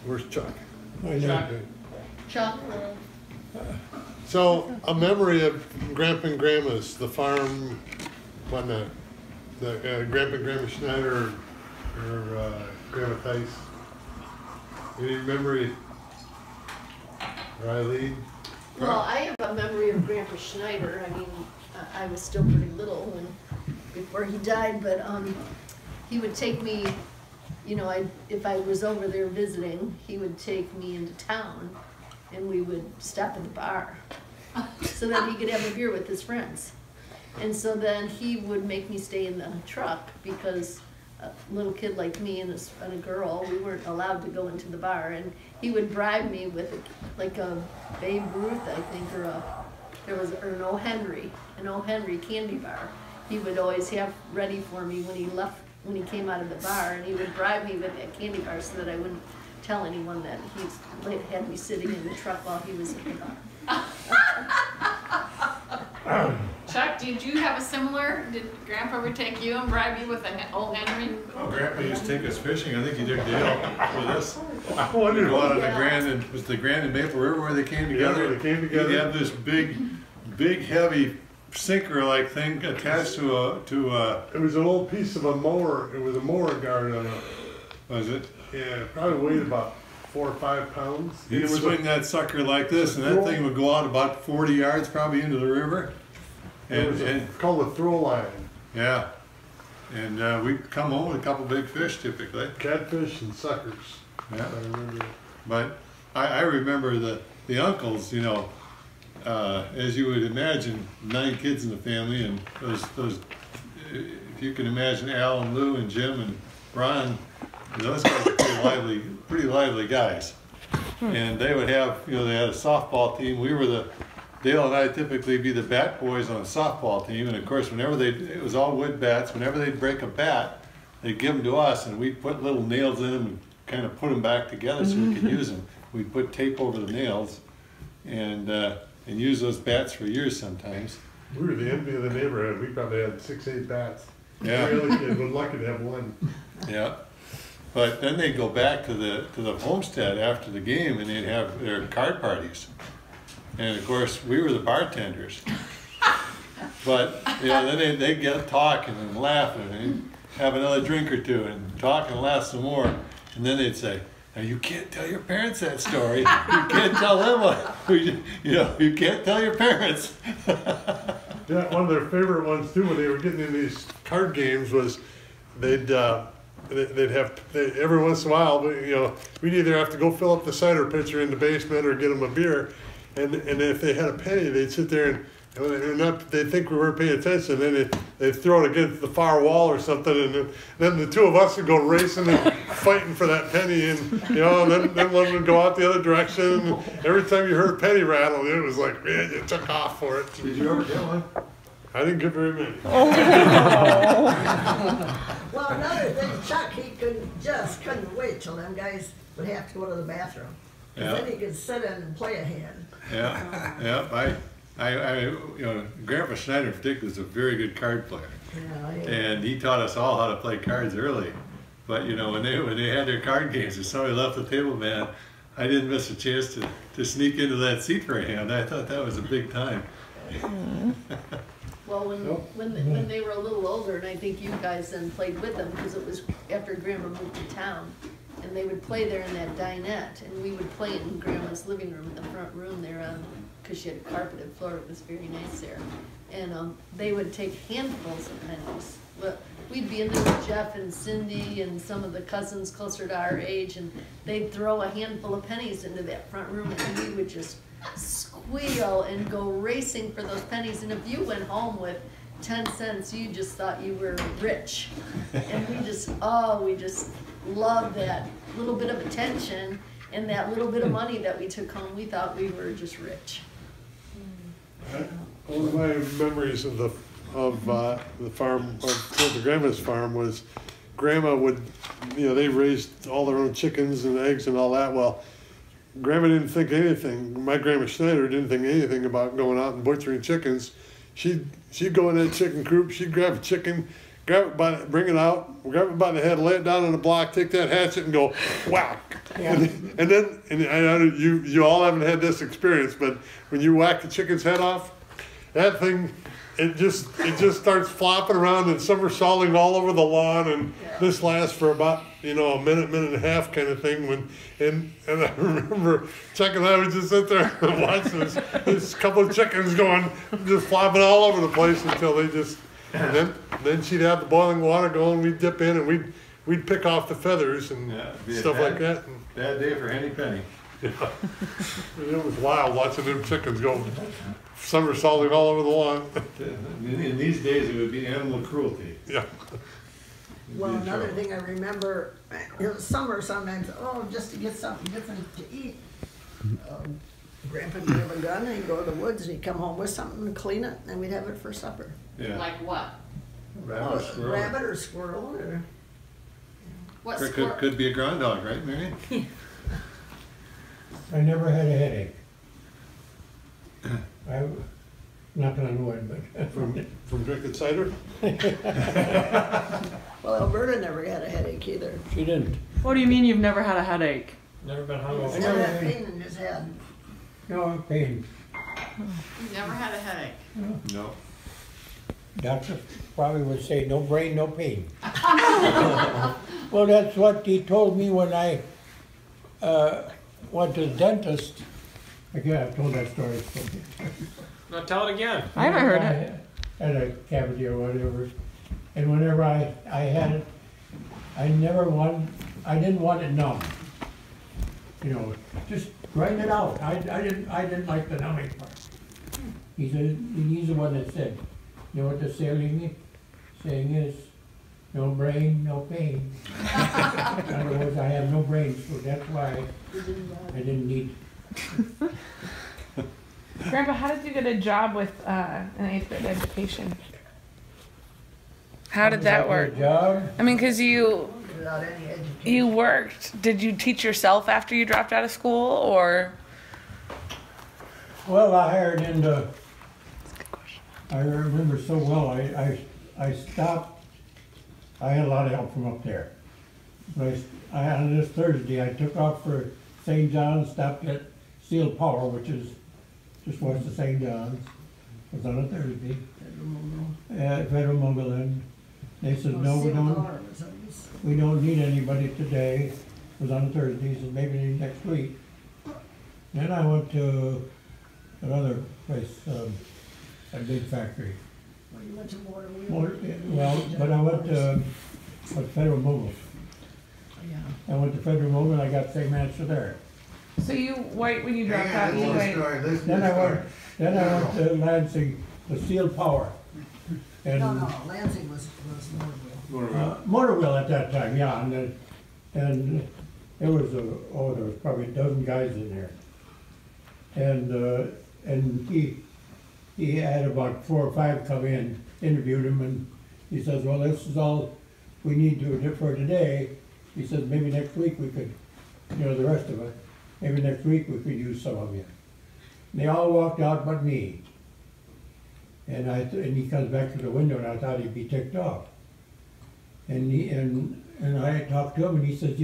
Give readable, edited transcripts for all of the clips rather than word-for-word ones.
Where's Chuck? Chuck. So, a memory of Grandpa and Grandma's, the farm, whatnot, the Grandpa and Grandma Schneider or Grandma Theis. Any memory, Riley? Well, I have a memory of Grandpa Schneider. I mean, I was still pretty little before he died, but he would take me, you know, if I was over there visiting, he would take me into town and we would stop at the bar so that he could have a beer with his friends. And so then he would make me stay in the truck because a little kid like me and a girl, we weren't allowed to go into the bar. And he would bribe me with like a Babe Ruth, I think, or an O. Henry candy bar. He would always have ready for me when he came out of the bar, and he would bribe me with that candy bar so that I wouldn't tell anyone that he had me sitting in the truck while he was in the bar. Chuck, did you have a similar? Did Grandpa ever take you and bribe you with an old Henry? Oh, Grandpa used to take us fishing. I think he did Dale with us. I wondered. We'd go out on the Grand and was the Grand and Maple River where they came together. Yeah, they came together. He'd have this big heavy sinker-like thing attached to a. It was an old piece of a mower. It was a mower guard on a. Was it? Yeah, it probably weighed about 4 or 5 pounds. He'd swing that sucker like this, and that thing would go out about 40 yards probably into the river. And called a throw line. Yeah. And we'd come home with a couple big fish typically. Catfish and suckers. Yeah. I remember. But I remember the uncles, you know, as you would imagine, 9 kids in the family, and those if you can imagine Al and Lou and Jim and Ron, those guys are pretty lively guys. And they would have, you know, they had a softball team. Dale and I typically be the bat boys on a softball team, and of course, it was all wood bats. Whenever they'd break a bat, they'd give them to us, and we'd put little nails in them and kind of put them back together so we could use them. We'd put tape over the nails, and use those bats for years sometimes. We were the envy of the neighborhood. We probably had 6, 8 bats. Yeah. We're lucky to have one. Yeah. But then they'd go back to the homestead after the game, and they'd have their card parties. And of course, we were the bartenders. But you know, then they'd get talking and laughing and have another drink or two and talk and laugh some more. And then they'd say, "Now you can't tell your parents that story. You can't tell them you can't tell your parents." Yeah, one of their favorite ones too, when they were getting in these card games, was they'd have every once in a while, you know, we'd either have to go fill up the cider pitcher in the basement or get them a beer. And if they had a penny, they'd sit there and they'd think we weren't paying attention. Then they'd throw it against the far wall or something, and then the two of us would go racing and fighting for that penny, and you know, and then one would go out the other direction. And every time you heard a penny rattle, it was like, man, you took off for it. Did you ever get one? I didn't get very many. Well, another thing, Chuck, he couldn't wait till them guys would have to go to the bathroom. Yeah. Then he could sit in and play a hand. Yeah, yeah. I you know, Grandpa Schneider in particular is a very good card player. Yeah. And he taught us all how to play cards early. But you know, when they had their card games, if somebody left the table, man, I didn't miss a chance to sneak into that seat for a hand. I thought that was a big time. Well, when they were a little older, and I think you guys then played with them, because it was after Grandma moved to town, and they would play there in that dinette, and we would play in Grandma's living room, in the front room there, because she had a carpeted floor. It was very nice there. And they would take handfuls of pennies. But we'd be in there with Jeff and Cindy and some of the cousins closer to our age, and they'd throw a handful of pennies into that front room, and we would just squeal and go racing for those pennies. And if you went home with 10 cents, you just thought you were rich. And we just loved that little bit of attention and that little bit of money that we took home. We thought we were just rich. One of my memories of the farm, of Grandma's farm, was Grandma would, you know, they raised all their own chickens and eggs and all that. Well, Grandma didn't think anything. My Grandma Schneider didn't think anything about going out and butchering chickens. She'd go in that chicken coop, she'd grab a chicken, grab it by, bring it out, grab it by the head, lay it down on the block, take that hatchet and go whack. Yeah. And then, and I know you all haven't had this experience, but when you whack the chicken's head off, that thing, it just starts flopping around and somersaulting all over the lawn, and this lasts for about, a minute and a half kind of thing. And I remember Chuck and I would just sit there and watch this couple of chickens going, just flopping all over the place until they just, and then she'd have the boiling water going, we'd dip in and we'd pick off the feathers and stuff like that. Bad day for Henny Penny. It was wild watching them chickens go somersaulting all over the lawn. In these days, it would be animal cruelty. Yeah. Well, another thing I remember, in the summer sometimes, just to get something different to eat. Grandpa would have a gun and he'd go to the woods and he'd come home with something and clean it and we'd have it for supper. Yeah. Like what? Rabbit or squirrel. Rabbit or squirrel or. What Or squirrel? could be a ground dog, right, Mary? I never had a headache. I, knocking on wood, but. From drinking cider? Well, Alberta never had a headache either. She didn't. What do you mean you've never had a headache? Never been He hungover. never had pain in his head. No pain. You never had a headache. No. Doctor probably would say, no brain, no pain. Well, that's what he told me when I went to the dentist. Again, I've told that story. No, tell it again. I haven't heard it. Had a cavity or whatever. And whenever I had it, I didn't want it numb. Just grind it out. I didn't like the numbing part. He's the one that said, you know what the saying is? No brain, no pain. In other words, I have no brain, so that's why I didn't need. Grandpa, how did you get a job with an 8th grade education? How did that work? Job? I mean, because you Without any education. worked. Did you teach yourself after you dropped out of school, or? Well, I hired into. I remember so well. I stopped. I had a lot of help from up there. But on this Thursday, I took off for St. John's, stopped at Steel Power, which is just west of St. John's. It was on a Thursday. Federal Mogul. And they said, no, we don't need anybody today. It was on a Thursday, so maybe next week. Then I went to another place, a big factory. Well, you went to Waterloo. Well, but I went to Federal Mogul. Yeah. I went to Federal Mogul and I got the same answer there. So when you dropped out, you went. Then I went to Lansing, the Steel Power. And No, Lansing was Waterloo. motor wheel at that time, yeah, and there was there was probably a dozen guys in there. And he had about 4 or 5 come in, interviewed him, and he says, well, this is all we need to do for today. He says, maybe next week we could, the rest of it, maybe next week we could use some of you. And they all walked out but me. And he comes back to the window and I thought he'd be ticked off. And I talked to him and he says,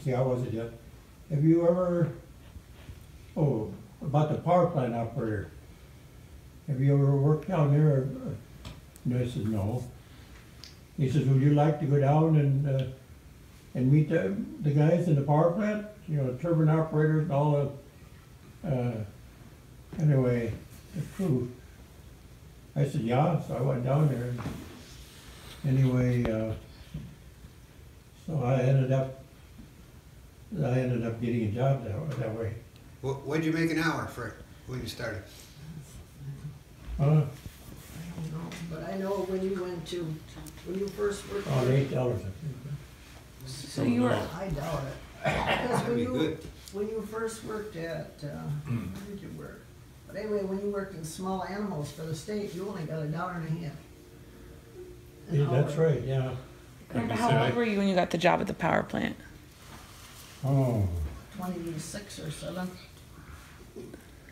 see, how was it yet? Have you ever, about the power plant operator, have you ever worked down there? And I said, no. He says, would you like to go down and meet the guys in the power plant? Turbine operators and all anyway, the crew. I said, yeah, so I went down there. And anyway, so I ended up getting a job that way. What'd you make an hour for when you started? Huh? I don't know, but I know when you first worked. $8. So you were. I doubt it. Because That'd be good. when you first worked at, where did you work? But anyway, when you worked in small animals for the state, you only got $1.50. Yeah, that's right, yeah. Grandpa, how old were you when you got the job at the power plant? Oh, 26 or 7.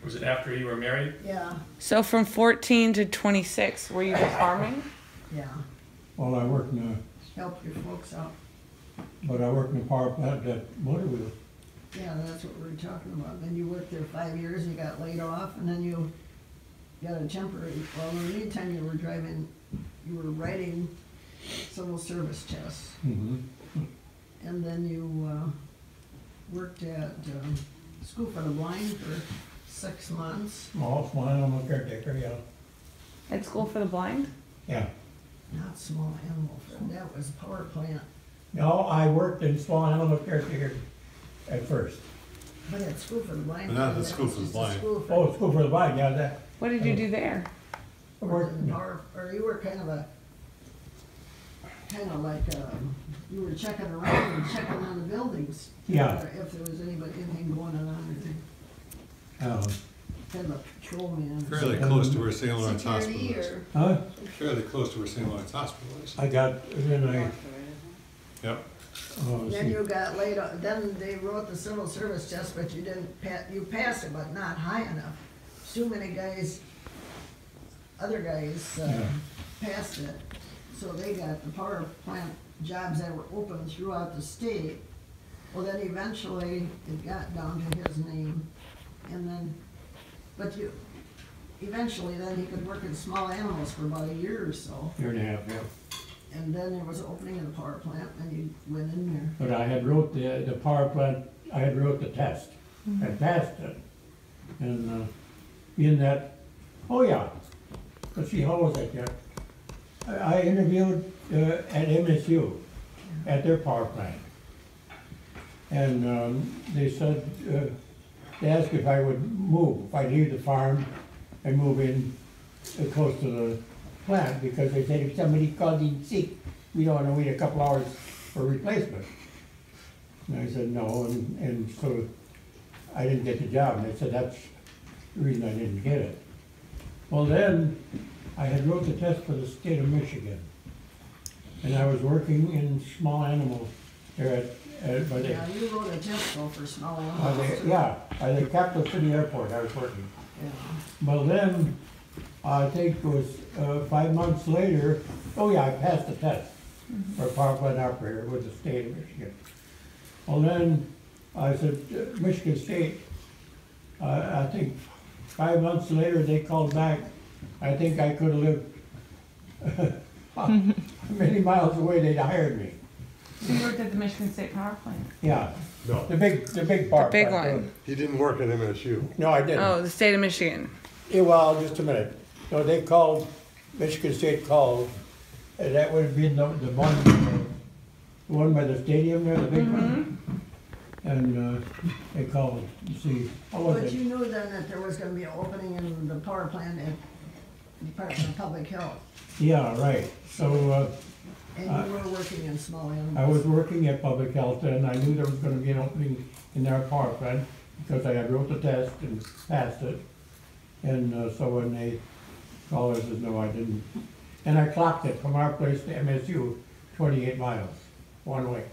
Was it after you were married? Yeah, So from 14 to 26, were you just farming? yeah, Well, I worked in help your folks out. but I worked in the power plant at motor wheel. Yeah, that's what we were talking about. Then you worked there 5 years, you got laid off, and then you got a temporary, well, in the meantime, you were driving, you were writing civil service tests. Mm-hmm. And then you, worked at, School for the Blind for 6 months. Small animal caretaker, yeah. At School for the Blind? Yeah. Not small animal, that was power plant. No, I worked in small animal caretaker at first. But at School for the Blind. But not the that School was for the just a Blind. school for- Oh, School for the Blind, yeah, that. What did you do there? I Worked worked in the power, or you were kind of like, you were checking around and checking on the buildings. Yeah. If there was anything going on, or kind of a patrolman. Fairly close to where St. Lawrence Hospital Security is. or? Huh? Fairly close to where St. Lawrence Hospital is. I got, then I, Yep. Then you got laid off, then they wrote the civil service test, but you didn't you passed it, but not high enough. Too many guys, other guys, Yeah. passed it, so they got the power plant jobs that were open throughout the state. Well, then eventually it got down to his name, and then, but eventually then he could work in small animals for about a year or so. year and a half, yeah. And then there was an opening in the power plant, and you went in there. But I had wrote the power plant, I had wrote the test. I passed it. And, in that, oh yeah, let's see, how was that, Jack? I interviewed, at MSU, at their power plant. And, they said, they asked if I would move, if I'd leave the farm and move in close to the plant, because they said if somebody called in sick, we don't want to wait a couple hours for replacement. And I said no, and so I didn't get the job, and they said that's the reason I didn't get it. Well then, I had wrote the test for the state of Michigan, and I was working in small animals there by the, Yeah, you wrote a test though for small by animals. the, yeah, by the Capital City Airport, I was working. Yeah. Well then, I think it was 5 months later, oh yeah, I passed the test for a power plant operator with the state of Michigan. Well then, I said, Michigan State, I think 5 months later, they called back. I think I could have lived many miles away, they'd hired me. So you worked at the Michigan State Power Plant? Yeah, No, the big power big plant. one. he didn't work at MSU. No, I didn't. Oh, the state of Michigan. Yeah, well, just a minute. No, they called, Michigan State called, and that would have been the one by the stadium there, the big one. And they called, you see, how was But it? you knew then that there was gonna be an opening in the power plant at Department of Public Health, Yeah, right. So and you were working in small animals. I was working at Public Health, and I knew there was gonna be an opening in their power plant, because I had wrote the test and passed it. And so when they called, I said, no, I didn't. And I clocked it from our place to MSU, 28 miles, one way.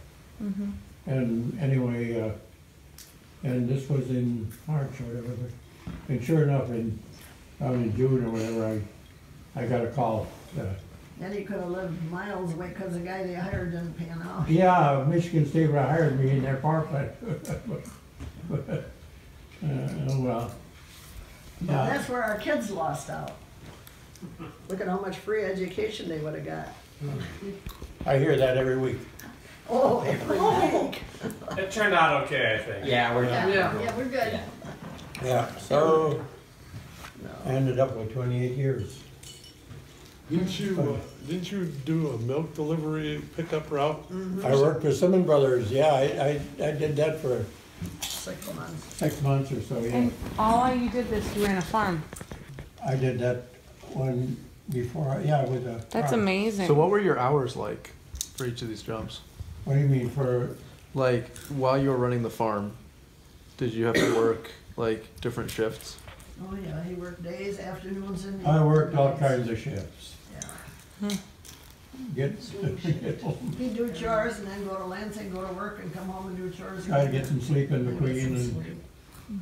And anyway, and this was in March or whatever. And sure enough, around in June or whatever, I got a call. Then you could have lived miles away, cause the guy they hired didn't pan out. Yeah, Michigan State hired me in their power plant. Oh well. But Yeah. that's where our kids lost out. Look at how much free education they would've got. I hear that every week. Oh, every week. It turned out okay, I think. Yeah, we're done. Yeah, we're good. Yeah, so I ended up with 28 years. Didn't you do a milk delivery pickup route? I worked for Simmons Brothers, yeah, I did that for 6 months. 6 months or so, yeah. And all you did this, you ran a farm. I did that one before, yeah, with a. That's farm. amazing. So what were your hours like for each of these jobs? What do you mean for, Like while you were running the farm, did you have to work like different shifts? Oh, yeah, he worked days, afternoons, and. I worked all kinds of shifts. Yeah. Get He'd do chores and then go to Lansing, go to work and come home and do chores. Try to get some sleep in And get between some and, sleep.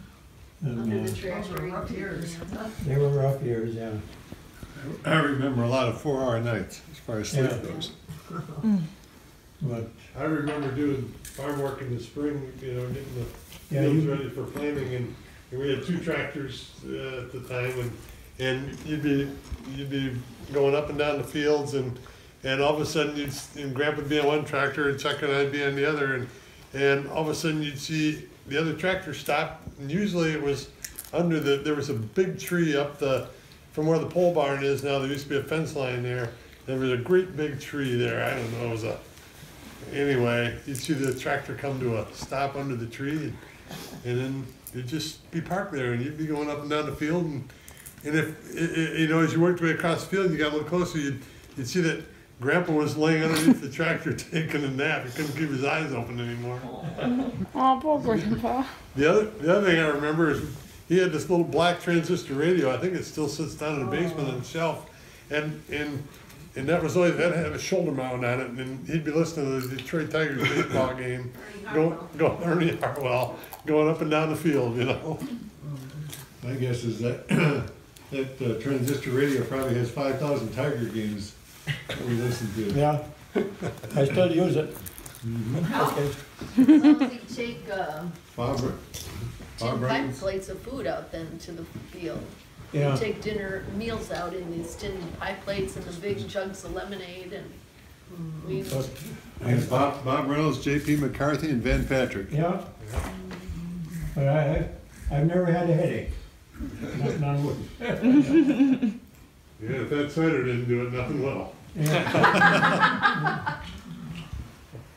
And, Under the Those tractor. were rough years. they were rough years, yeah. I remember a lot of 4-hour nights as far as sleep Yeah. goes. But, I remember doing farm work in the spring, you know, getting the yeah, fields you, ready for planting, and we had 2 tractors at the time, and you'd be going up and down the fields, and all of a sudden and Grandpa would be on one tractor and Chuck and I'd be on the other, and all of a sudden you'd see the other tractor stop, and usually it was there was a big tree up from where the pole barn is now. There used to be a fence line there. There was a great big tree there. I don't know, it was anyway, you'd see the tractor come to a stop under the tree, and then it'd just be parked there, and you'd be going up and down the field, and if, you know, as you worked your way across the field, you got a little closer, you'd see that Grandpa was laying underneath the tractor taking a nap. He couldn't keep his eyes open anymore. Oh, poor Grandpa. The other thing I remember is he had this little black transistor radio. I think it still sits down in the basement on the shelf, and that was always, that had a shoulder mount on it, and he'd be listening to the Detroit Tigers baseball game, Ernie Hartwell, going up and down the field, you know. My guess is that that transistor radio probably has 5,000 Tiger games that we listen to. yeah, I still use it. Well, we take Bob tin pipe Reynolds. plates of food out then to the field. Yeah. We take meals out in these tin pie plates and the big jugs of lemonade, and we, But, And Bob Reynolds, J.P. McCarthy, and Van Patrick. yeah. But I've never had a headache. Not on wood. Yeah, if that cider didn't do it, nothing will. Yeah.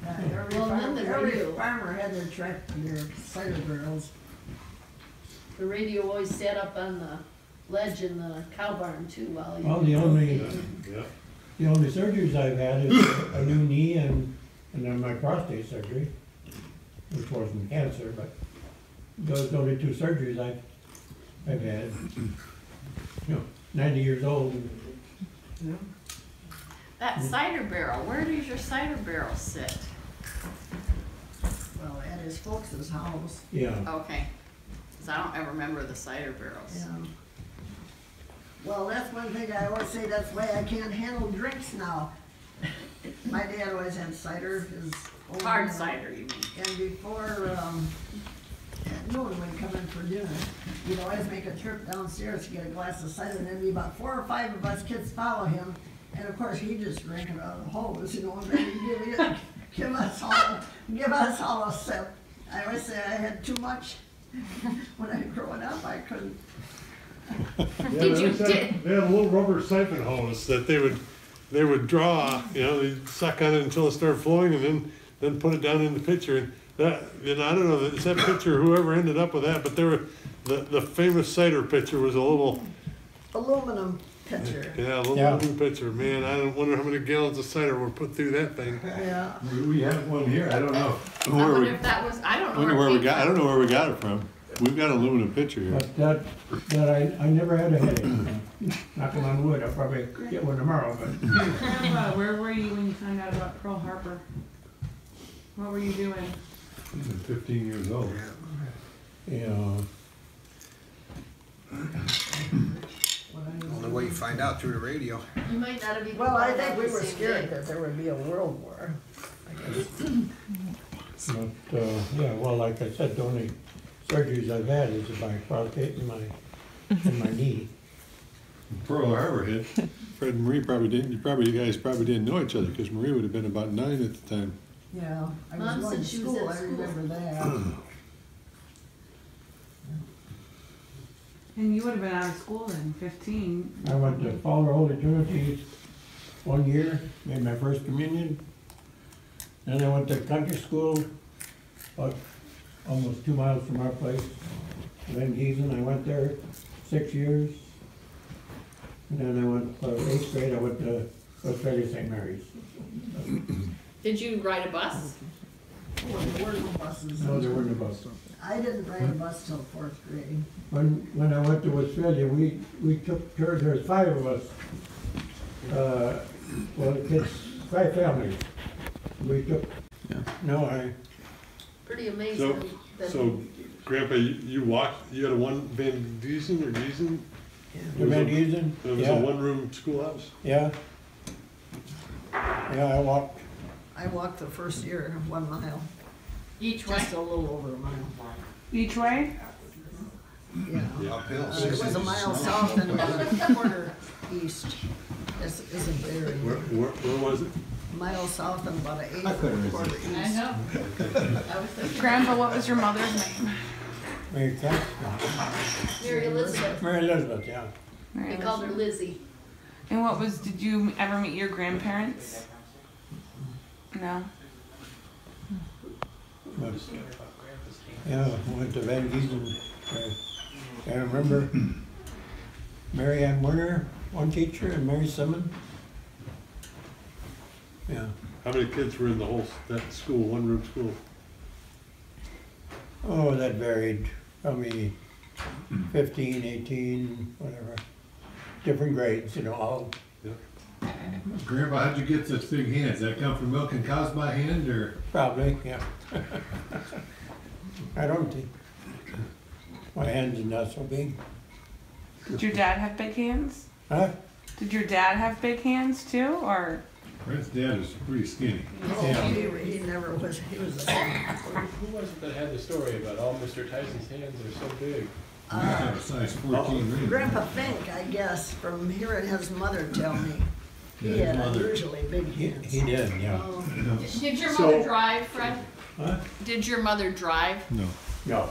Every Well, then the every radio. farmer had their cider barrels. the radio always sat up on the ledge in the cow barn too while you. Well, the only surgeries I've had is a new knee and then my prostate surgery, which wasn't cancer, but those are the only 2 surgeries I've had. You know, 90 years old. That cider barrel, where does your cider barrel sit? Well, at his folks' house, Yeah. Okay, because I don't ever remember the cider barrels. yeah. Well, that's one thing I always say, that's why I can't handle drinks now. My dad always had cider, his old Hard man. cider, you mean? And before, at noon when he come in for dinner, he'd always make a trip downstairs to get a glass of cider, and there'd be about 4 or 5 of us kids follow him. And of course, he just drank it out of the hose, you know, and then he'd give us all a sip. I always say I had too much. When I was growing up, I couldn't. Did you- They had a little rubber siphon hose that they would draw, you know, they'd suck on it until it started flowing, and then put it down in the pitcher. And that, you know, I don't know, it's that pitcher, whoever ended up with that, but the famous cider pitcher was a little, Aluminum pitcher. yeah, a little Yeah. wooden pitcher. Man, I don't wonder how many gallons of cider were put through that thing. Yeah. We have one here, I don't know. I wonder if that was, I don't know Wonder where where it we came got, I don't from. know where we got it from. We've got an aluminum pitcher here. But I never had a headache. Knocking on wood, I'll probably get one tomorrow, but Grandpa, where were you when you found out about Pearl Harbor? What were you doing? 15 years old. yeah. Only way you find out through the radio. You might not have even. Well, I found think out we the were same scared day. that there would be a world war. I guess. But, yeah, well, like I said, the only surgeries I've had is my prostate and my knee. Pearl Harbor hit. Fred and Marie probably didn't, you guys probably didn't know each other, because Marie would have been about 9 at the time. Yeah, I Mom was going said to she was school, at I school. remember that. And you would have been out of school then, 15. I went to Fowler Holy Trinity 1 year, made my first communion. Then I went to country school, about almost 2 miles from our place. Then Kissane, I went there 6 years. And then I went, 8th grade, I went to Australia St. Mary's. Did you ride a bus? Well, there were no buses. No, there weren't a bus. I didn't ride a bus till 4th grade. When I went to Australia, we took turns, there was 5 of us. Well, the kids, 5 families. We took, no, pretty amazing. that- So, Grandpa, you walked, you had a one Van Dusen or Dusen? The Van Dusen, It was a yeah, one-room schoolhouse? yeah. Yeah, I walked the first year 1 mile, Each way? just a little over a mile. Each way? Yeah. Uphill. It was a mile south and about a quarter east. This isn't very, Where was it? mile south and about an eighth I couldn't and a quarter resist. I east. know. I was thinking. Grandpa, what was your mother's name? Mary Mary Elizabeth, Elizabeth, yeah. they called her Lizzie. And what was, did you ever meet your grandparents? No? But, yeah, went to Van Dusen. I remember Mary Ann Werner, one teacher, and Mary Simmons. Yeah. How many kids were in that school, one-room school? Oh, that varied. Probably 15, 18, whatever. Different grades, all. Grandpa, how'd you get such big hands? Did that come from milking cows by hand, or? Probably, yeah. I don't think. My hands are not so big. Did your dad have big hands? Huh? Did your dad have big hands too, or? Brent's dad was pretty skinny. Yeah. He never was, he was the same. Who was it that had the story about all Mr. Tyson's hands are so big? He had a size 14 ring. Grandpa Fink, I guess, from hearing his mother tell me, he Yeah, his had mother. unusually big He hands. did, yeah. Oh. Did your So- mother drive, Fred? Huh? Did your mother drive? No. No.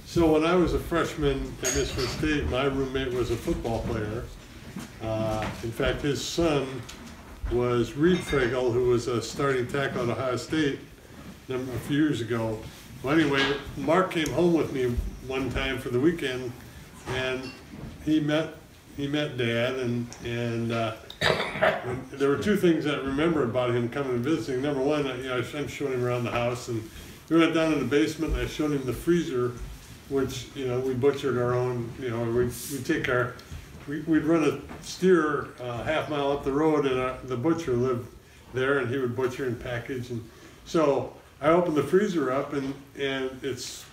So when I was a freshman at Michigan State, my roommate was a football player. In fact, his son was Reed Fragel, who was a starting tackle at Ohio State a few years ago. Well, anyway, Mark came home with me one time for the weekend, and he met Dad, and there were two things that I remember about him coming and visiting. Number one, I'm showing him around the house, and we went down in the basement, and I showed him the freezer, which, we butchered our own, we'd run a steer half mile up the road, and the butcher lived there, and he would butcher and package. And so I opened the freezer up, and it's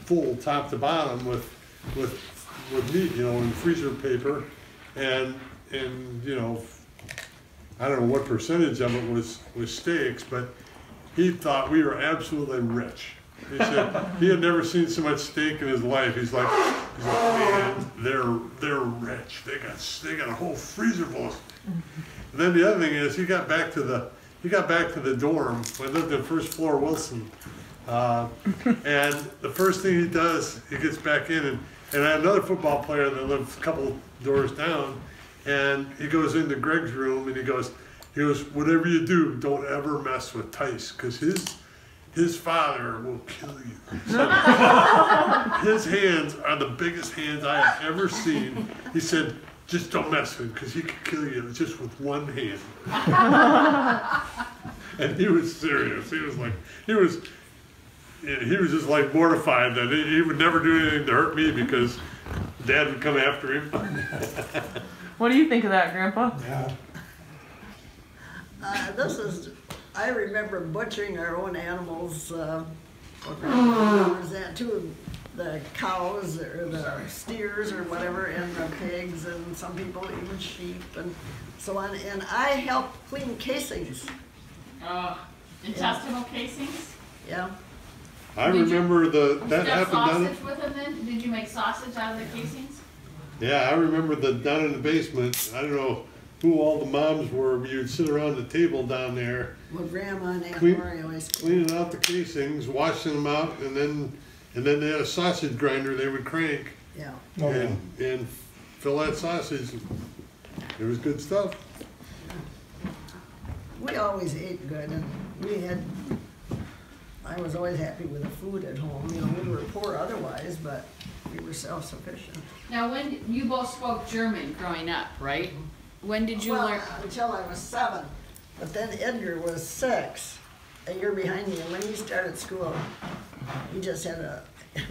full top to bottom with meat, in freezer paper, and I don't know what percentage of it was steaks, but he thought we were absolutely rich. He said he had never seen so much steak in his life. He's like, man, they're rich. They got a whole freezer full. And then the other thing is, he got back to the dorm. I lived in first floor Wilson, and the first thing he does, he gets back in, and I had another football player that lived a couple doors down, and he goes into Greg's room, and he goes, whatever you do, don't ever mess with Theis, because his father will kill you. So, his hands are the biggest hands I have ever seen. He said, just don't mess with him, because he could kill you just with one hand. And he was serious. He was just like mortified that he would never do anything to hurt me, because Dad would come after him. What do you think of that, Grandpa? Yeah. I remember butchering our own animals, that too, the cows or the steers or whatever, and the pigs, and some people even sheep and so on. And I helped clean casings. Intestinal casings? Yeah. I remember that Did you have happened down. sausage with them then? Did you make sausage out of the casings? Yeah, I remember down in the basement. I don't know who all the moms were, but you'd sit around the table down there. Well, Grandma and Aunt Clean- Lori always Cleaning out the casings, washing them out, and then they had a sausage grinder they would crank Yeah. Oh, yeah. and fill that sausage. It was good stuff. We always ate good, and I was always happy with the food at home. We were poor otherwise, but we were self-sufficient. Now, when you both spoke German growing up, right? When did you learn? Until I was 7. But then Edgar was 6, a year behind me, and when he started school, he just had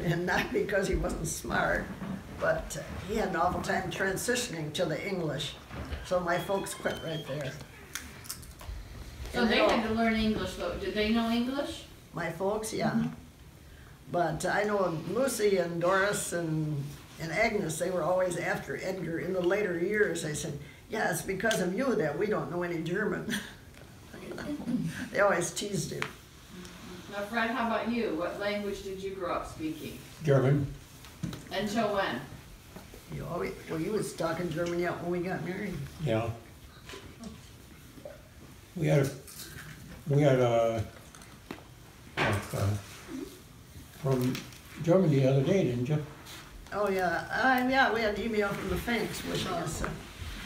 and not because he wasn't smart, but he had an awful time transitioning to the English. So my folks quit right there. So they had to learn English though. Did they know English? My folks, yeah. But I know Lucy and Doris and Agnes, they were always after Edgar. In the later years, they said, yeah, it's because of you that we don't know any German. They always teased him. Now, Fred, how about you? What language did you grow up speaking? German. Until when? You always, well, you was talking German yet when we got married. Yeah. We had from Germany the other day, didn't you? Oh, yeah. Yeah, we had an email from the Finks wishing us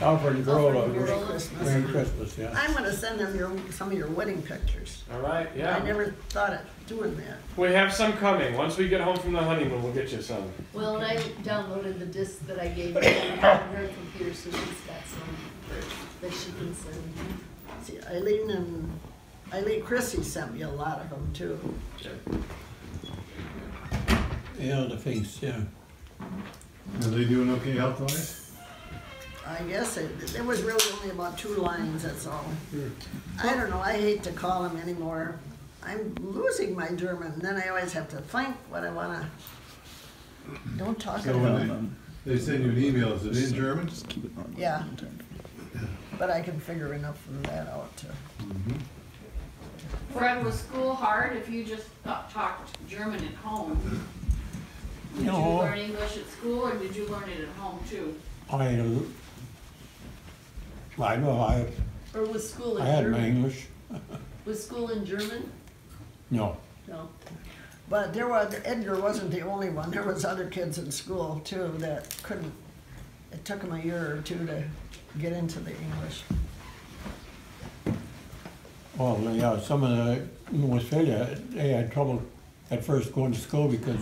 Alfred and girl, Merry Christmas. Merry Christmas, yeah. I'm gonna send them some of your wedding pictures. All right, I yeah. never thought of doing that. We have some coming. Once we get home from the honeymoon, we'll get you some. Well, and I downloaded the disc that I gave her on her computer, so she's got some that she can send. See, Eileen Chrissy sent me a lot of them too. Yeah, the face, yeah. Are they doing okay health-wise? I guess it was really only about 2 lines, that's all. I don't know, I hate to call them anymore. I'm losing my German, and then I always have to think what I wanna, don't talk So about. when they send you an email, is it in German? Yeah, but I can figure enough of that out too. Fred, was school hard if you just talked German at home? Did you No. learn English at school, or did you learn it at home too? I know, Or was school I in had my German? English. Was school in German? No. No. But Edgar wasn't the only one, there was other kids in school too that couldn't, it took them a year or 2 to get into the English. Well, yeah, some of the, in Westphalia, they had trouble at first going to school because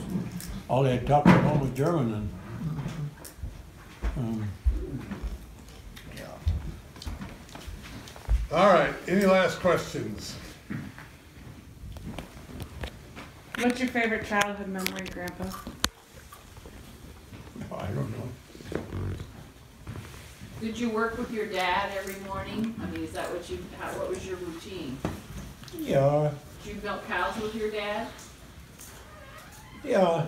all they had talked at home was German and, Yeah. All right, any last questions? What's your favorite childhood memory, Grandpa? I don't know. Did you work with your dad every morning? I mean, is that what was your routine? Yeah, Did you milk cows with your dad? yeah.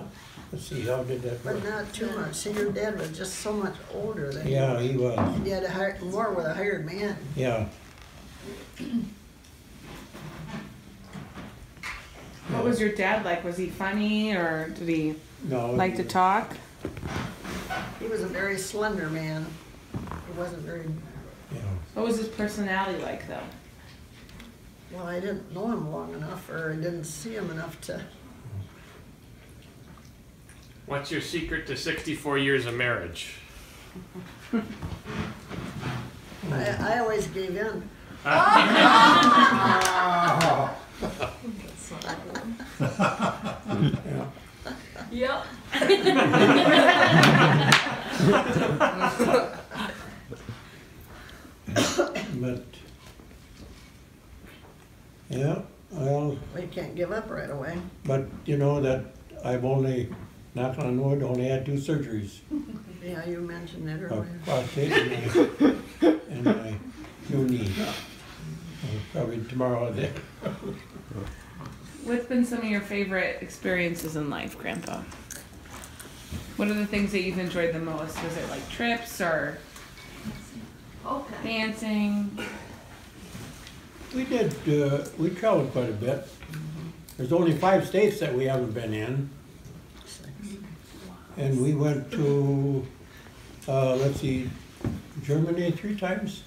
Let's see, how did that But work? not too much, see, your dad was just so much older than you. Yeah, he was, You had to hire, more with a hired man. yeah. What was your dad like? Was he funny, or did he No. like to talk? He was a very slender man. He wasn't very, Yeah. What was his personality like, though? well, I didn't know him long enough, or I didn't see him enough to, What's your secret to 64 years of marriage? I always gave in. Yeah. Yep. But, yeah, well, We can't give up right away. but you know that I've only, knock on wood, only had 2 surgeries. Yeah, you mentioned that A earlier. prostate and my new knee. Probably tomorrow there. What's been some of your favorite experiences in life, Grandpa? What are the things that you've enjoyed the most? Was it like trips or Okay. dancing? We did, we traveled quite a bit. There's only 5 states that we haven't been in. And we went to, let's see, Germany 3 times.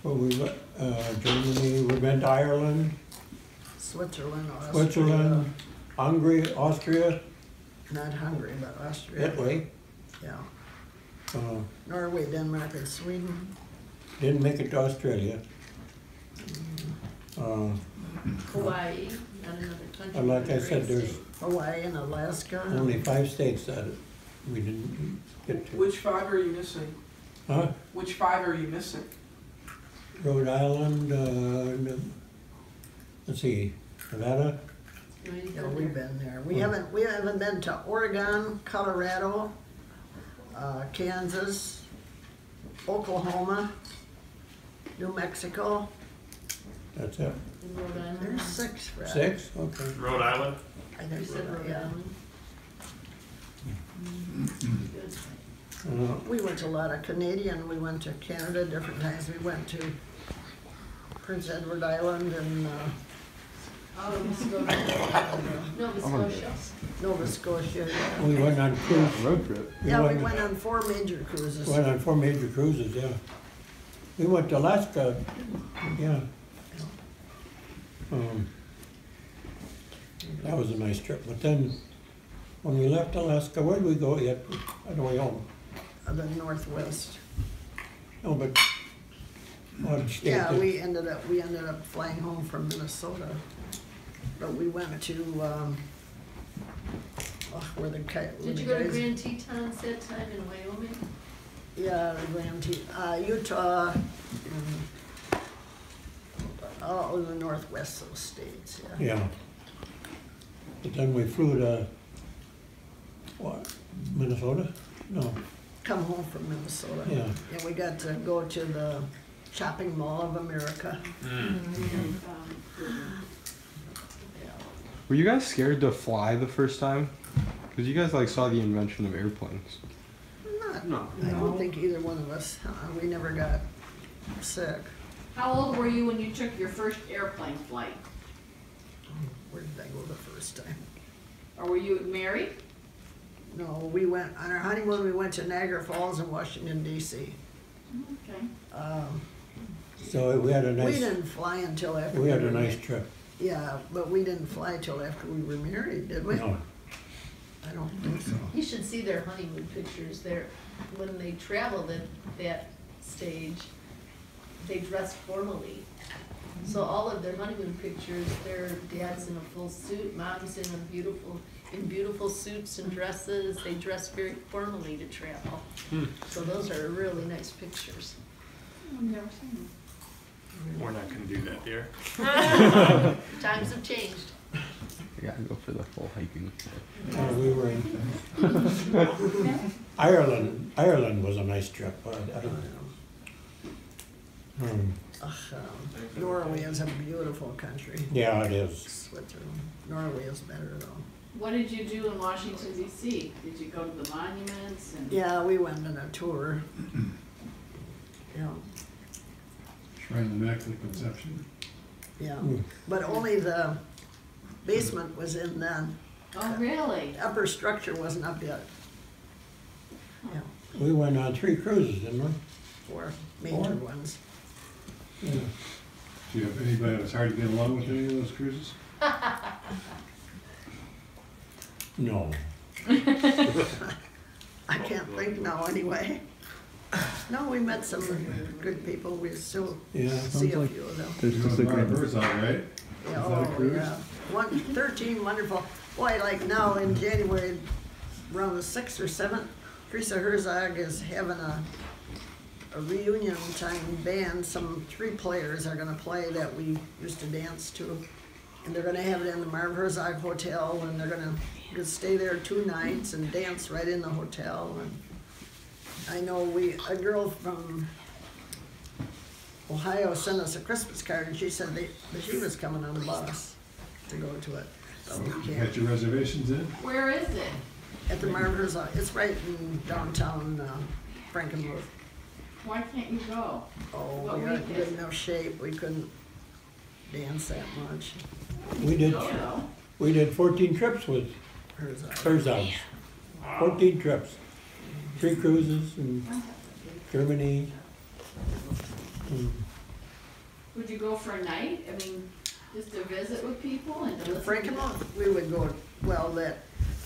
Well, we went, Germany, we went to Ireland, Switzerland, Austria. Switzerland, Hungary, Austria, Not Hungary, but Austria. Italy. Yeah. Uh, Norway, Denmark, and Sweden. Didn't make it to Australia. Hawaii, not another country. And like I but a said, great there's state. Hawaii and Alaska. only 5 states that we didn't get to. Which 5 are you missing? Huh? Which 5 are you missing? Rhode Island, let's see, Nevada, No, you've Yeah, been we've there. been there. We haven't been to Oregon, Colorado, Kansas, Oklahoma, New Mexico, That's it. in Rhode Island. There's 6, Fred. 6, okay. Rhode Island? I think You so, said Rhode yeah. Island? Good. We went to a lot of Canadian, we went to Canada different times. We went to Prince Edward Island and Nova Scotia. Nova Scotia. Yeah, We went on cruise. Road trip. yeah, we went on 4 major cruises. Went on 4 major cruises, yeah. We went to Alaska, yeah. That was a nice trip, but then, when we left Alaska, where did we go yet, on the way home? The Northwest. No, but, what state? Yeah, we ended up flying home from Minnesota. But we went to, where the guys. Did you go to Grand Tetons that time in Wyoming? Yeah, the Grand Utah, and all in the Northwest of those states, yeah. Yeah. But then we flew to, what, Minnesota? No, Come home from Minnesota. Yeah. And we got to go to the Shopping Mall of America. Were you guys scared to fly the first time? Because you guys like saw the invention of airplanes. No, I don't think either one of us, we never got sick. How old were you when you took your first airplane flight? Where did I go the first time? Or were you married? No, we went, on our honeymoon, we went to Niagara Falls in Washington DC. Okay. so we had a We nice, didn't fly until after. we had were a nice married. trip. Yeah, but we didn't fly till after we were married, did we? No, I don't think so. You should see their honeymoon pictures there. When they traveled at that stage, they dressed formally. So all of their honeymoon pictures, their dad's in a full suit, mom's in beautiful suits and dresses. They dress very formally to travel. So those are really nice pictures. I've never seen them. We're not gonna do that, dear. Times have changed. I gotta go for the full hiking. we were in Ireland. Ireland was a nice trip, but I don't know. Norway is a beautiful country. Yeah, it is. Switzerland. Norway is better though. What did you do in Washington DC? Did you go to the monuments and? Yeah, we went on a tour. Yeah, Shrine of the Immaculate Conception. yeah, but only the basement was in then. Oh, really? The upper structure wasn't up yet. Yeah, We went on 3 cruises, didn't we? 4 major ones. Yeah. Do you have anybody that was hard to get along with any of those cruises? No. I can't think now anyway. No, we met some good people. We still Yeah. see a like few of them. There's You just went a to great. Burzog, right? Yeah, Was that a oh, cruise? yeah. 13 wonderful. Boy, like now in January, around the 6th or 7th, Teresa Herzog is having a reunion time band. Some 3 players are gonna play that we used to dance to. And they're gonna have it in the Marv Herzog Hotel, and they're gonna just stay there 2 nights and dance right in the hotel. And I know a girl from Ohio sent us a Christmas card, and she said that she was coming on the bus to go to it. So we Got can't. your reservations in? Where is it? At the Marv Herzog, it's right in downtown Frankenmuth. Why can't you go? Oh, What we week aren't is good it? enough shape, we couldn't dance that much. We did, Go, though. we did 14 trips with Herzog. Herzog. 14 trips. 3 cruises in Germany. Would you go for a night? I mean, just to visit with people and to In listen to Frankenmuth, we would go, well, that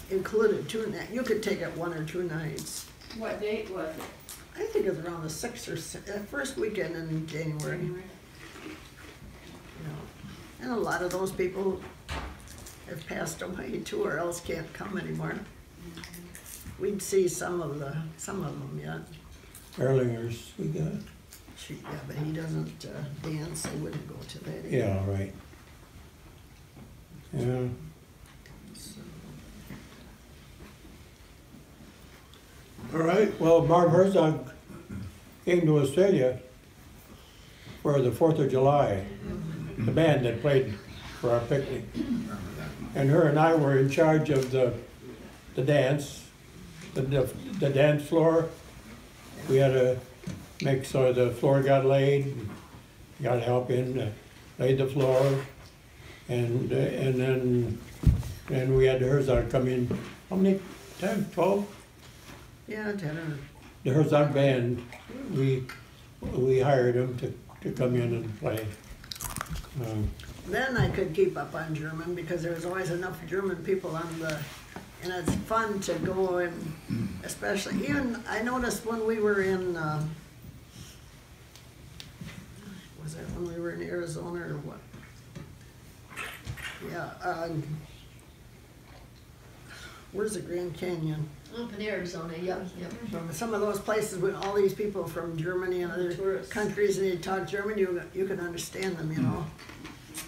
included 2 nights, you could take it 1 or 2 nights. What date was it? I think it was around the 6th or first weekend in January. You know, and a lot of those people have passed away too, or else can't come anymore. We'd see some of them yet. Erlingers, we got. Yeah, but he doesn't dance, I wouldn't go to that either. Yeah, right. Yeah. All right, Well, Marv Herzog came to Australia for the 4th of July. the band that played for our picnic. And her and I were in charge of the dance, the dance floor. We had to make so the floor got laid, got help in, laid the floor, and then we had the Herzog come in. How many times? 12? Yeah, 10 or... The Herzog band, we hired them to come in and play. Then I could keep up on German because there was always enough German people on the, and it's fun to go and, especially, even, I noticed when we were in, was that when we were in Arizona or what? Yeah, where's the Grand Canyon? Up in Arizona, yep. Some of those places with all these people from Germany and other Tourists. countries, and they talk German, you can understand them, you know.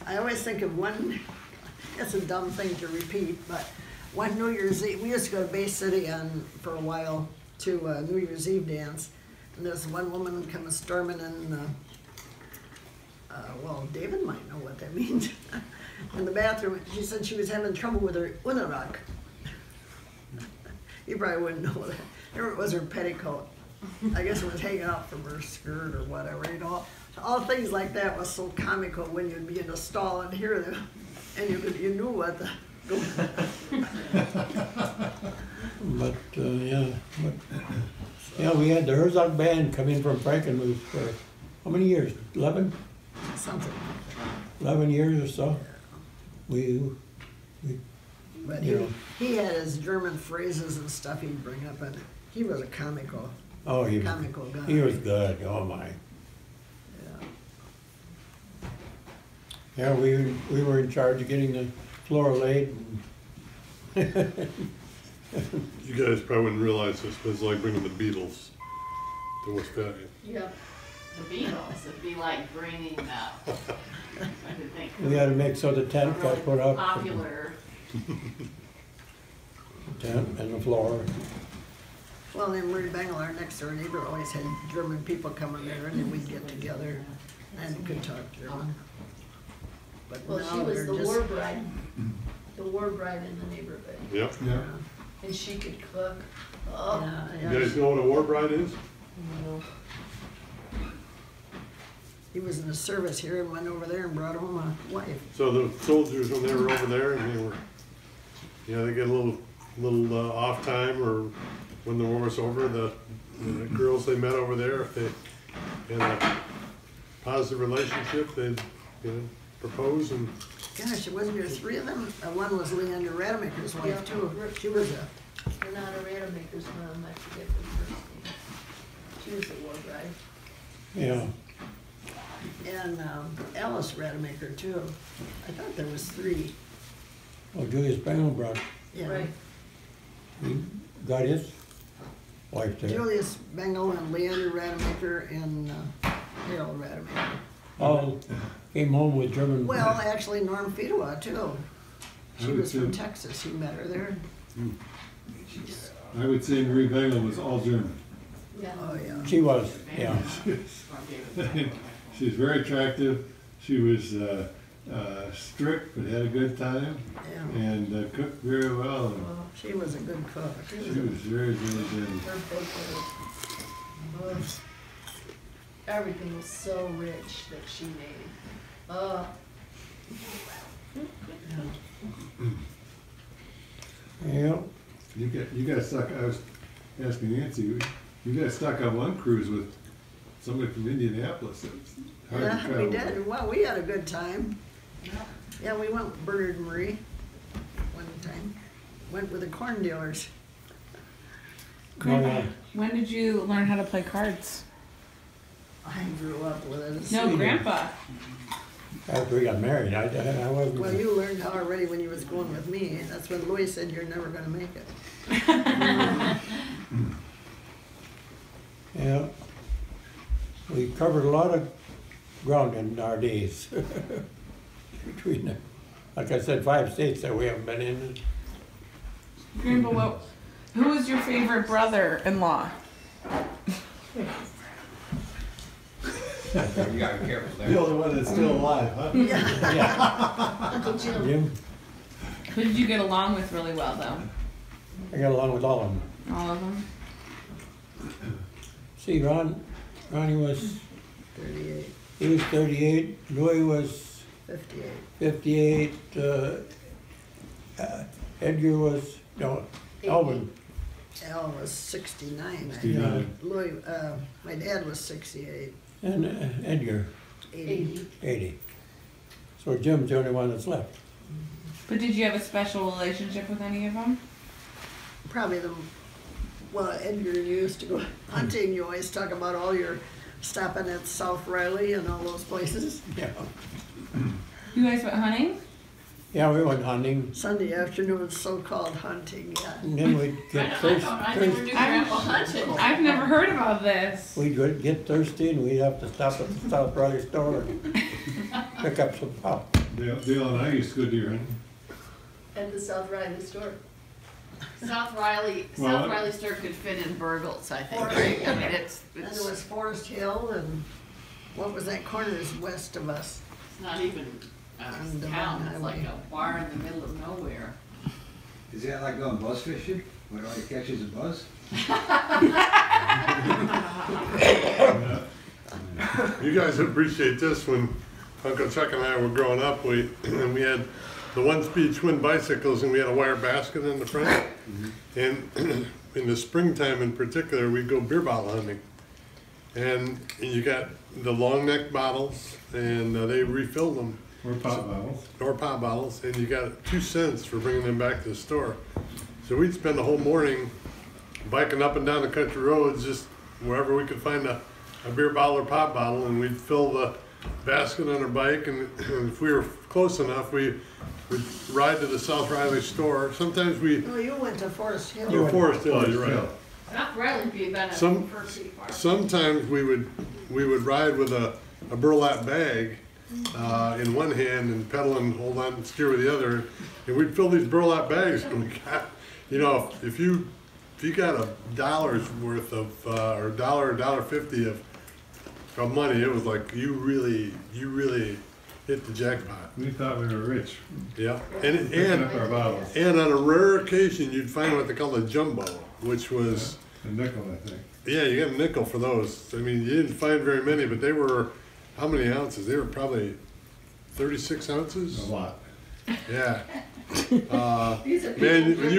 I always think of one, it's a dumb thing to repeat, but one New Year's Eve, we used to go to Bay City for a while to a New Year's Eve dance, and there's one woman coming storming in, well, David might know what that means, in the bathroom. She said she was having trouble with her Unarak. You probably wouldn't know that. There it was her petticoat. I guess it was hanging out from her skirt or whatever, you know. All things like that was so comical when you'd be in a stall and hear them, and you knew what the. Yeah, we had the Herzog band come in from Frankenmuth for how many years? 11? Something. 11 years or so. But you know. he had his German phrases and stuff he'd bring up, and he was a comical Oh, comical guy. he was good. Oh my. Yeah, we were in charge of getting the floor laid. You guys probably wouldn't realize this, but it's like bringing the Beatles to West Valley. Yeah. The Beatles, it'd be like bringing, I could think. We had to make so the tent got put up. Popular. The tent and the floor. Well, then Murray Bangle, our next door neighbor, always had German people coming there, and then we'd get together and could talk German. But Well, now she was they're the just- war bride in the neighborhood, Yep. Yeah. and she could cook. Oh, Yeah, You guys know what a war bride is? He was in the service here and went over there and brought home a wife. So the soldiers, when they were over there, and they were, you know, they get a little off time, or when the war was over, the girls they met over there, if they had a positive relationship, they'd, you know, propose and. Gosh, wasn't there three of them? One was Leander Rademacher's wife Yeah. too. She was a, Renata Rademacher's mom, I forget her first name. She was the war bride. Yeah. and Alice Rademacher too. I thought there was three. Oh, Julius Bangle brought, Yeah. Right. he got his wife there. Julius Bangle and Leander Rademacher and Harold Rademacher. All came home with German. Well, actually Norm Fedewa too. She I was from would Texas. He met her there. I would say Marie Bangle was all German. Yeah. Oh, yeah. She was, yeah. She's very attractive. She was strict but had a good time Yeah. and cooked very well. And She was a good cook. she was very, very good. Her baker. Ugh. Everything was so rich that she made. Yeah. You got stuck. I was asking Nancy. You got stuck on one cruise with somebody from Indianapolis. It was hard to Yeah, travel. we did. Well, we had a good time. Yeah, we went with Bernard and Marie one time. Went with the corn dealers. Oh, When did you learn how to play cards? I grew up with it. No, Grandpa. After we got married, I wasn't. Well, you learned how already when you was going with me. That's when Louis said you're never gonna make it. Yeah. We covered a lot of ground in our days. Between, like I said, 5 states that we haven't been in. Grandpa, who was your favorite brother-in-law? You gotta be careful The there. only one that's still alive, huh? Uncle Jim. Jim, Who did you get along with really well, though? I got along with all of them. All of them? See, Ronnie was, 38, he was 38, Louis was 58. 58, Edgar was, no, Alvin. Al was 69. I think. 69. Louis, my dad was 68. And Edgar, 80. 80. So Jim's the only one that's left. But did you have a special relationship with any of them? Probably well, Edgar, you used to go hunting. You always talk about all your stopping at South Riley and all those places. Yeah. You guys went hunting? Yeah, we went hunting, Sunday afternoon, so-called hunting, yeah. and then we'd get thirsty. I never knew Grandpa hunted. I've never heard about this. We'd get thirsty and we'd have to stop at the South Riley store and pick up some pop. Dale and I used to go deer hunting. At the South Riley store. South Riley store could fit in Burgles, I think, right? I mean, it's And there was Forest Hill and what was that corner is west of us? not even a On the town, it's highway. like a bar in the middle of nowhere. Is that like going buzz fishing? Where all you catch is a buzz? You guys appreciate this. When Uncle Chuck and I were growing up, we had the one-speed twin bicycles, and we had a wire basket in the front. And in the springtime in particular, we'd go beer bottle hunting. And you got the long neck bottles, and they refilled them. Or pop bottles. Or pop bottles, and you got 2 cents for bringing them back to the store. So we'd spend the whole morning biking up and down the country roads, just wherever we could find a beer bottle or pop bottle, and we'd fill the basket on our bike, and if we were close enough, we'd ride to the South Riley store. Sometimes we, No, you went to Forest Hill. or Forest Hill, you're right. South Riley would be better Some- for Creek Farm. Sometimes we would ride with a burlap bag in one hand and pedal and hold on, steer with the other, and we'd fill these burlap bags. And we got, if you got $1's worth of or $1.50 of money, it was like you really hit the jackpot. We thought we were rich. Yeah, Picking up our bottles. and on a rare occasion, you'd find what they call a jumbo, which was. A nickel, I think. Yeah, you got a nickel for those. I mean, you didn't find very many, but they were, how many ounces? They were probably 36 ounces? A lot. Yeah. These are Man, people when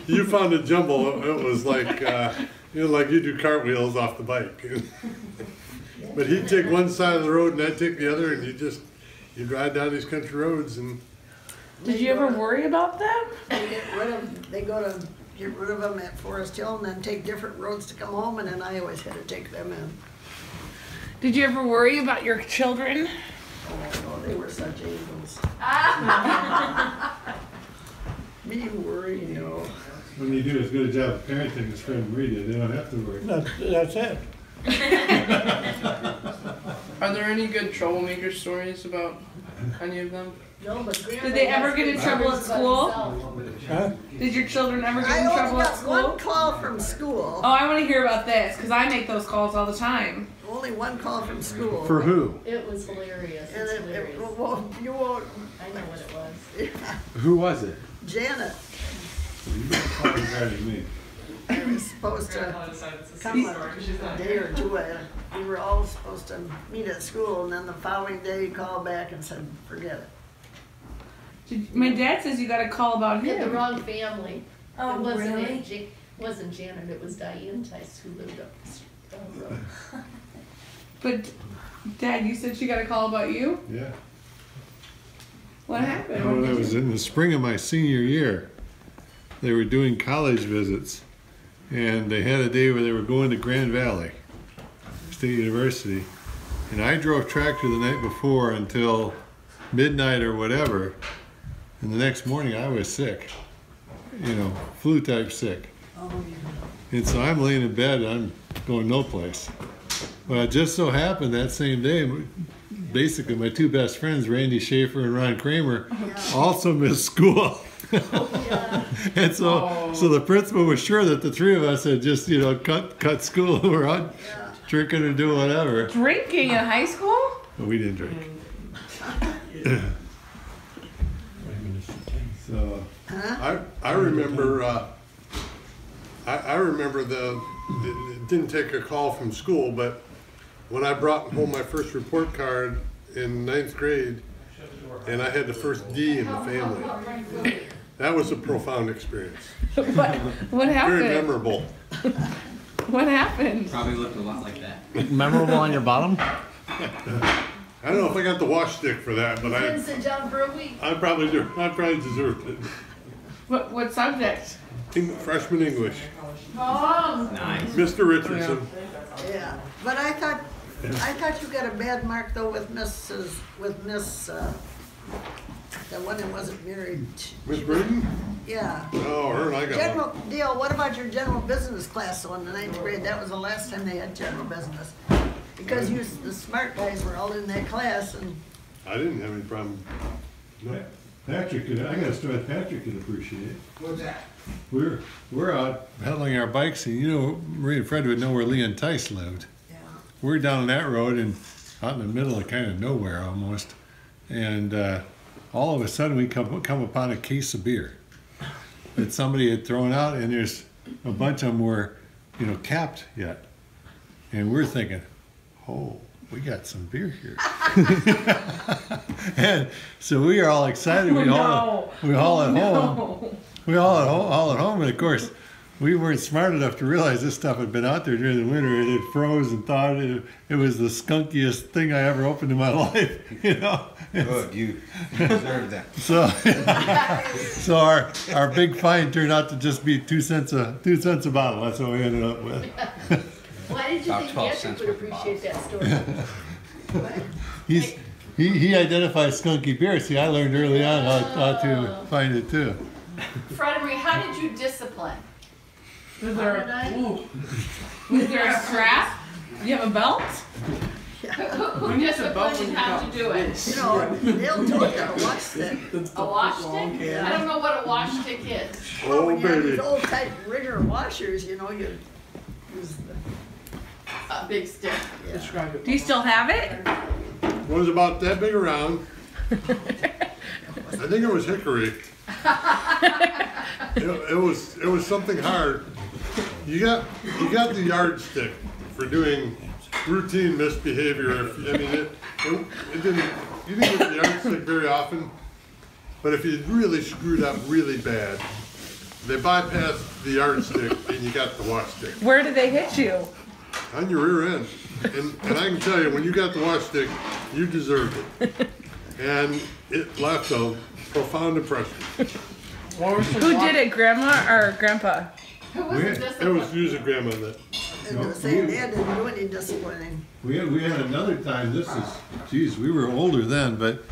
you found a jumbo, it was like, like you do cartwheels off the bike. But he'd take one side of the road and I'd take the other, and you'd ride down these country roads and. Did you ever worry about them? They go to get rid of them at Forest Hill and then take different roads to come home, and then I always had to take them in. Did you ever worry about your children? Oh, they were such angels. Me worry, no. When you do as good a job of parenting as Fred and Marie did, they don't have to worry. That's it. Are there any good troublemaker stories about any of them? No, but Grandpa. Did they ever get in has trouble at stories about school? himself. Huh? Did your children ever get I in only trouble at got school? one call from school. Oh, I want to hear about this because I make those calls all the time. Only one call from school. For who? It was hilarious. And It's it, hilarious. you won't. I know what it was. Who was it? Janet, You don't call it better than me. I was supposed to come a day or two. We were all supposed to meet at school, and then the following day he called back and said, forget it. My dad says you got a call about We had the him. wrong family. Oh, It wasn't really? wasn't Janet, it was Diane Theis who lived up the road. But Dad, you said she got a call about you? Yeah. What happened? When I was in the spring of my senior year, they were doing college visits, and they had a day where they were going to Grand Valley State University, and I drove tractor the night before until midnight or whatever, and the next morning I was sick, flu type sick. And so I'm laying in bed, I'm going no place. Well, it just so happened that same day, basically my two best friends, Randy Schaefer and Ron Kramer, also missed school. And so the principal was sure that the three of us had just, cut school. We're on. drinking or doing whatever. Drinking in high school? But we didn't drink. So I remember I remember it didn't take a call from school, but when I brought home my first report card in 9th grade, and I had the first D in the family, that was a profound experience. What happened? Very memorable. What happened? Probably looked a lot like that. Memorable on your bottom? I don't know if I got the wash stick for that, but Didn't sit down for a week. I probably deserved it. What subject? Freshman English. Oh, Nice. Mr. Richardson. Yeah, but I thought you got a bad mark though with Miss, the one that wasn't married. Miss Braden? Yeah. Oh, her and I got one. General Dale, what about your general business class on the 9th grade? That was the last time they had general business. Because the smart guys were all in that class and. I didn't have any problem. No. Patrick, I got a story Patrick could appreciate. What's that? We're out pedaling our bikes, and you know, Marie and Fred would know where Lee and Theis lived. Yeah. We're down that road and out in the middle of kind of nowhere almost, and all of a sudden we come upon a case of beer that somebody had thrown out, and there's a bunch of them were, you know, capped yet, and we're thinking, oh, we got some beer here. And so we are all excited. We haul at home. We all at home, and of course, we weren't smart enough to realize this stuff had been out there during the winter. It had froze and thawed. It was the skunkiest thing I ever opened in my life, you know. Good, you deserve that. So our big find turned out to just be 2 cents a bottle. That's what we ended up with. Why did you About think 12 Patrick cents would worth of appreciate that story? He identifies skunky beer. See, I learned early on how to find it too. Fred and Marie, how did you discipline? Was there a strap? You have a belt? Who disciplined and how to do it? You know, they'll do it on a wash stick. A wash stick? I don't know what a wash stick is. Oh, When you have baby. these old type rigger washers, you know, you use A big stick. the. Do you still have it? It was about that big around. I think it was hickory. It was something hard. You got the yardstick for doing routine misbehavior. I mean, you didn't get the yardstick very often, but if you really screwed up really bad, they bypassed the yardstick and you got the wash stick. Where did they hit you? On your rear end. And I can tell you, when you got the wash stick, you deserved it. And it left a profound impression. Who did it, Grandma or Grandpa? Who was the It discipline? was usually grandma that. They didn't do any disciplining. We had another time. This is, geez, we were older then, but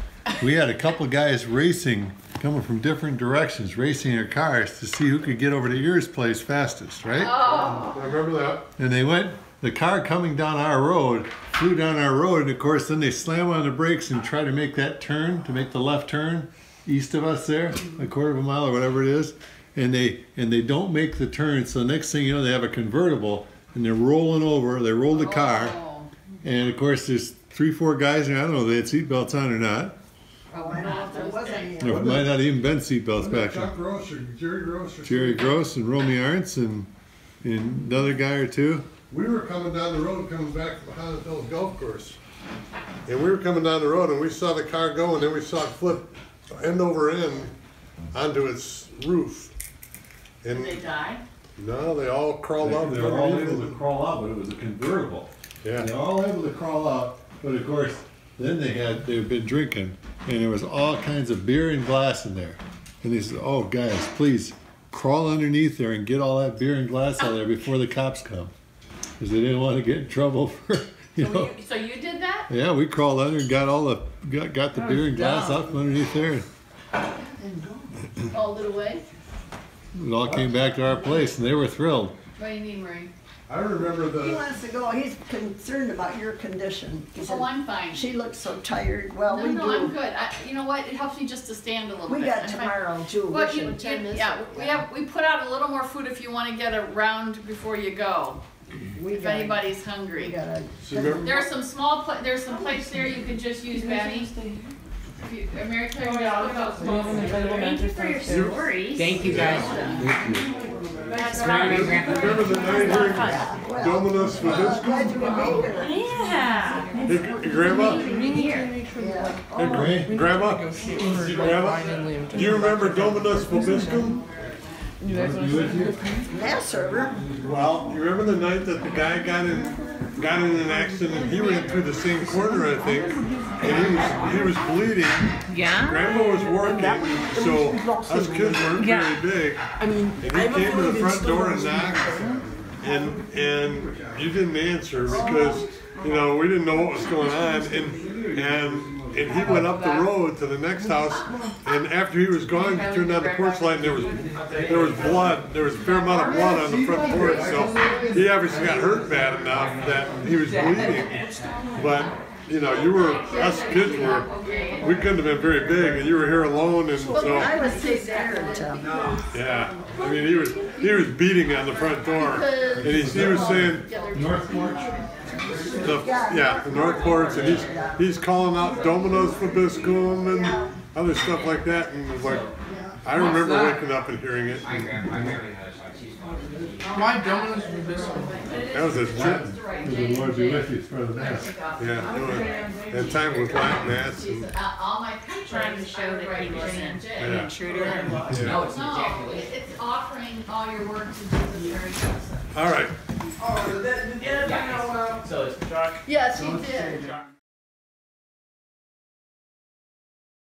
we had a couple guys racing, coming from different directions, racing their cars to see who could get over to Ears Place fastest, right? Oh, I remember that. And they went, the car coming down our road, flew down our road, and of course then they slam on the brakes and try to make that turn, to make the left turn east of us there, a quarter of a mile or whatever it is, and they don't make the turn, so next thing you know they have a convertible and they're rolling over, they roll the car, and of course there's 3-4 guys there, I don't know if they had seatbelts on or not. Oh, I don't know if there was any. There might not even been seatbelts back then. Chuck Gross or Jerry Gross or Jerry Gross and Romy Arntz and another guy or two. We were coming down the road, coming back from Highland Hills Golf Course. And we were coming down the road and we saw the car go and then we saw it flip end over end onto its roof. did And they die? no, they all crawled out. They were all underneath able it. to crawl out, but it was a convertible. Yeah. They were all able to crawl out, but of course, then they'd been drinking, and there was all kinds of beer and glass in there. And they said, "Oh, guys, please crawl underneath there and get all that beer and glass out of there before the cops come," because they didn't want to get in trouble for, you know. So you did that? Yeah, we crawled under and got got the beer and glass out from underneath there. Hauled it away? It all came back to our place, and they were thrilled. What do you mean, Marie? I remember He the, wants to go, he's concerned about your condition. He said, Oh, I'm fine. she looks so tired. Well, No, we no, I'm do. good. You know what? It helps me just to stand a little We bit. got I'm fine. tomorrow too. Well, We should- yeah, we put out a little more food if you want to get around before you go. if anybody's hungry. So remember- There's some there's some plates there you can just use, Betty. If you, Mary Claire, just put those small ones there. Thank you for your stories. Thank you guys. That's Remember the night here in Dominus Vobiscum? Glad you could be here. Yeah. Hey, Grandma? Hey, Grandma? Do you remember Dominus Vobiscum? Mass server. Well, you remember the night that the guy got in an accident and he ran through the same corner, I think, and he was bleeding. Yeah? Grandma was working, so us kids weren't very big. And he came to the front door and knocked, and you didn't answer because, you know, we didn't know what was going on, and he went up the road to the next house, and after he was gone, he turned on the porch light, and there was blood. There was a fair amount of blood on the front porch, so he obviously got hurt bad enough that he was bleeding. But you know, us kids we couldn't have been very big, and you were here alone, and so. I was taking care of Tom. Yeah, I mean, he was beating on the front door, and he was saying North Porch. The North Porch, and he's calling out Dominus Vobiscum and other stuff like that, and it was like, I remember waking up and hearing it. Why Dominus Vobiscum? That was his church. The Lord be with you for the mass. Yeah, that time was Latin mass. Trying to show that he wasn't an intruder. No, it's not. It's offering all your work to Jesus Christ. All right. So it's Chuck. Yes, he did.